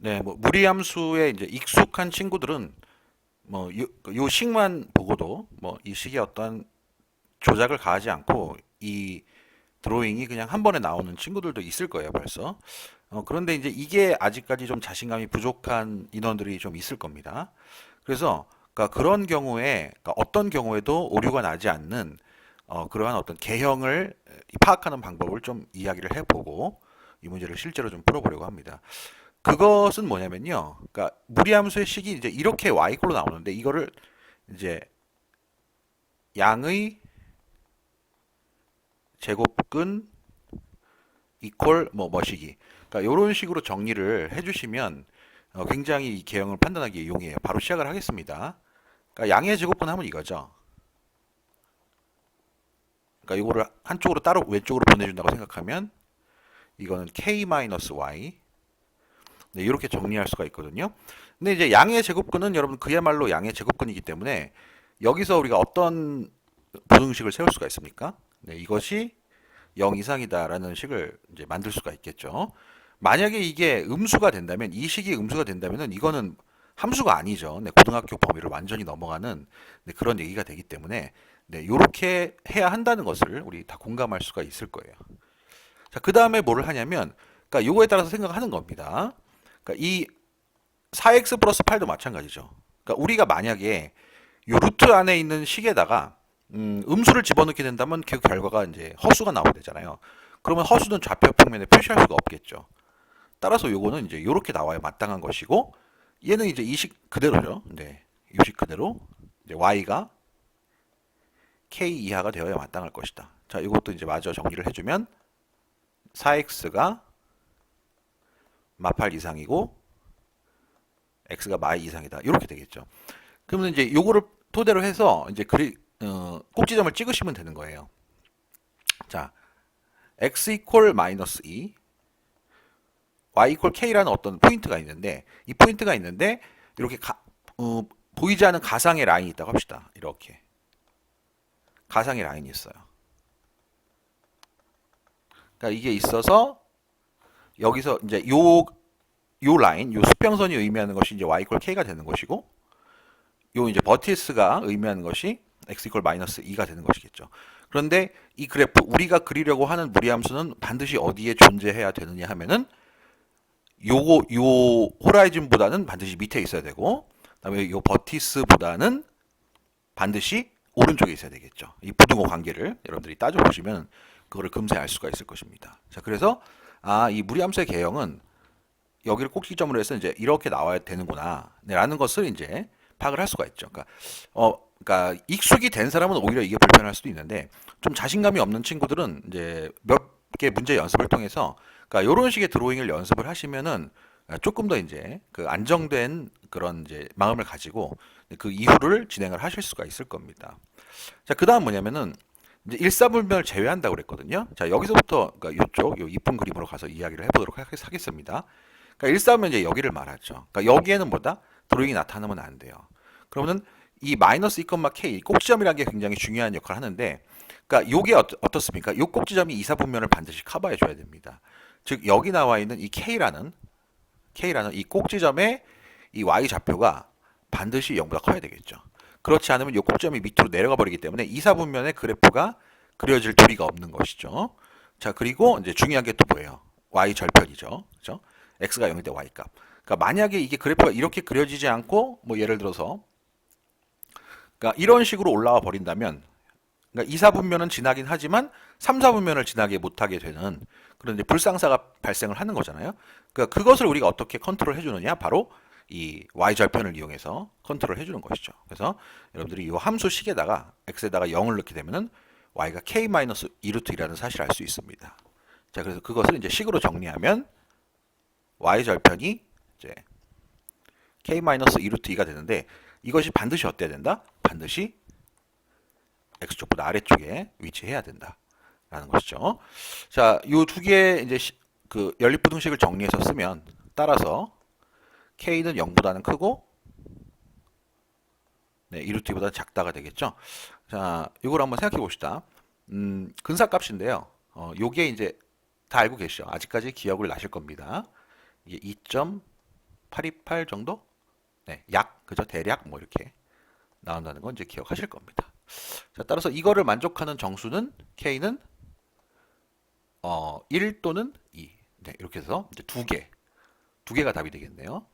네, 뭐 무리함수에 이제 익숙한 친구들은 뭐 요 식만 보고도 뭐 이 식의 어떤 조작을 가하지 않고 이 드로잉이 그냥 한 번에 나오는 친구들도 있을 거예요, 벌써. 그런데 이제 이게 아직까지 좀 자신감이 부족한 인원들이 좀 있을 겁니다. 그래서 그러니까 그런 경우에 그러니까 어떤 경우에도 오류가 나지 않는 그러한 어떤 개형을 파악하는 방법을 좀 이야기를 해보고 이 문제를 실제로 좀 풀어보려고 합니다. 그것은 뭐냐면요. 그러니까 무리함수의 식이 이제 이렇게 y 꼴로 나오는데 이거를 이제 양의 제곱근 이퀄 뭐 뭐시기. 그러니까 이런 식으로 정리를 해주시면 굉장히 이 개형을 판단하기에 용이해요. 바로 시작을 하겠습니다. 그러니까 양의 제곱근 하면 이거죠. 그러니까 이거를 한쪽으로 따로 왼쪽으로 보내준다고 생각하면 이거는 k-y 네, 이렇게 정리할 수가 있거든요. 근데 이제 양의 제곱근은 여러분 그야말로 양의 제곱근이기 때문에 여기서 우리가 어떤 부등식을 세울 수가 있습니까? 네, 이것이 0 이상이다라는 식을 이제 만들 수가 있겠죠. 만약에 이게 음수가 된다면 이 식이 음수가 된다면은 이거는 함수가 아니죠. 네, 고등학교 범위를 완전히 넘어가는 네, 그런 얘기가 되기 때문에 네, 이렇게 해야 한다는 것을 우리 다 공감할 수가 있을 거예요. 자, 그 다음에 뭐를 하냐면, 그러니까 요거에 따라서 생각하는 겁니다. 그러니까 이 4x 플러스 8도 마찬가지죠. 그러니까 우리가 만약에 요 루트 안에 있는 식에다가 음수를 집어넣게 된다면 그 결과가 이제 허수가 나오게 되잖아요. 그러면 허수는 좌표 평면에 표시할 수가 없겠죠. 따라서 요거는 이제 요렇게 나와야 마땅한 것이고 얘는 이제 이 식 그대로죠. 네. 이 식 그대로 이제 y가 k 이하가 되어야 마땅할 것이다. 자, 이것도 이제 마저 정리를 해주면 4x가 마8 이상이고 x가 마2 이상이다. 이렇게 되겠죠. 그러면 이제 요거를 토대로 해서 이제 꼭지점을 찍으시면 되는 거예요. 자, x 이퀄 마이너스 2, y 이퀄 k라는 어떤 포인트가 있는데 이 포인트가 있는데 이렇게 보이지 않는 가상의 라인이 있다고 합시다. 이렇게 가상의 라인이 있어요. 그러니까 이게 있어서 여기서 이제 요 라인, 요 수평선이 의미하는 것이 이제 y 이퀄 k가 되는 것이고 요 이제 버티스가 의미하는 것이 x 이퀄 마이너스 2가 되는 것이겠죠. 그런데 이 그래프 우리가 그리려고 하는 무리함수는 반드시 어디에 존재해야 되느냐 하면은 요 호라이즌보다는 반드시 밑에 있어야 되고 그다음에 요 버티스보다는 반드시 오른쪽에 있어야 되겠죠. 이 부등호 관계를 여러분들이 따져보시면 그거를 금세 알 수가 있을 것입니다. 자, 그래서 이 무리함수의 개형은 여기를 꼭지점으로 해서 이제 이렇게 나와야 되는구나. 네, 라는 것을 이제 파악을 할 수가 있죠. 그러니까 익숙이 된 사람은 오히려 이게 불편할 수도 있는데 좀 자신감이 없는 친구들은 이제 몇 개 문제 연습을 통해서 그러니까 이런 식의 드로잉을 연습을 하시면은 조금 더 이제 그 안정된 그런 이제 마음을 가지고 그 이후를 진행을 하실 수가 있을 겁니다. 자, 그다음 뭐냐면은 이제 일사분면을 제외한다고 그랬거든요. 자, 여기서부터 그러니까 이쪽 요 이쁜 그림으로 가서 이야기를 해보도록 하겠습니다. 그러니까 일사분면 이제 여기를 말하죠. 그러니까 여기에는 뭐다? 드로잉이 나타나면 안 돼요. 그러면은 이 마이너스 2, k 꼭지점이라는 게 굉장히 중요한 역할을 하는데, 그러니까 요게 어떻습니까? 요 꼭지점이 이사분면을 반드시 커버해 줘야 됩니다. 즉 여기 나와 있는 이 k라는 이 꼭지점의 이 y 좌표가 반드시 0보다 커야 되겠죠. 그렇지 않으면 이 꼭지점이 밑으로 내려가 버리기 때문에 이사분면의 그래프가 그려질 도리가 없는 것이죠. 자, 그리고 이제 중요한 게 또 뭐예요? y 절편이죠. 그죠? x가 0일 때 y 값. 그러니까 만약에 이게 그래프가 이렇게 그려지지 않고 뭐 예를 들어서 그러니까 이런 식으로 올라와 버린다면 그러니까 2, 4분면은 지나긴 하지만 3, 4분면을 지나게 못하게 되는 그런 이제 불상사가 발생을 하는 거잖아요. 그러니까 그것을 우리가 어떻게 컨트롤 해주느냐? 바로 이 y절편을 이용해서 컨트롤 해주는 것이죠. 그래서 여러분들이 이 함수 식에다가 x에다가 0을 넣게 되면은 y가 k-2루트이라는 사실을 알 수 있습니다. 자, 그래서 그것을 이제 식으로 정리하면 y절편이 이제 k-2루트 2가 되는데 이것이 반드시 어때야 된다? 반드시 x쪽보다 아래쪽에 위치해야 된다라는 것이죠. 자, 요 두 개 이제 그 연립부등식을 정리해서 쓰면 따라서 k는 0보다는 크고 네, 2루트보다 작다가 되겠죠. 자, 이걸 한번 생각해 봅시다. 근사값인데요. 요게 이제 다 알고 계시죠? 아직까지 기억을 나실 겁니다. 이게 2.0 828 정도? 네, 약, 그죠? 대략 뭐 이렇게 나온다는 건 이제 기억하실 겁니다. 자, 따라서 이거를 만족하는 정수는 K는 1 또는 2. 네, 이렇게 해서 이제 두 개가 답이 되겠네요.